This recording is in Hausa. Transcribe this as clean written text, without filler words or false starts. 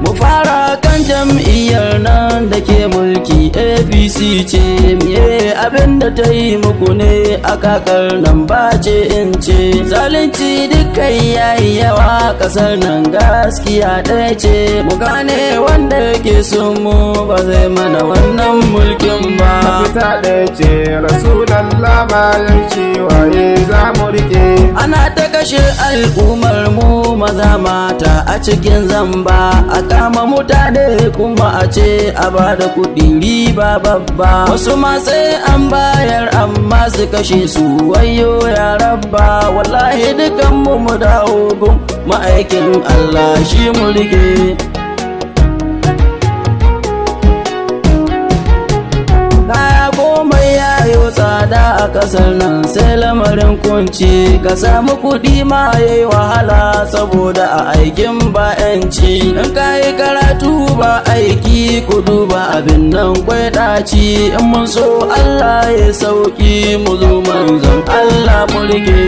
Mu fara kan jam'iyyar nan da ke mulki APC ce, miye abin da ta yi muku ne a kakar nan ba ce in ce. Zalunci dukkan yayi yawa ƙasar nan gaskiya ɗaya ce, mu gane wanda yake son mu ba zai mana wannan mulkin ba. Mafita ɗaya ce Rasulallah bayan ciwaye za mu rike. Ana ta kashe al'ummar mu maza mata a cikin zamba, a kama mutane kuma a ce a ba da kuɗi riba babba. Wasu ma sai an bayar amma su kashe su wayo ya rabba. Wallahi dukan mu dawo gun ma'aikin Allah shi mu rike. Kaya komai yayo tsada a kasar nan sai lamarin kunci, ka samu kuɗi ma yayi wahala saboda a aikin ba yanci. In ka yi karatu ba aiki ku duba abin nan kwai ɗaci. In mun so Allah ya sauki mu zo manzon Allah mu rike.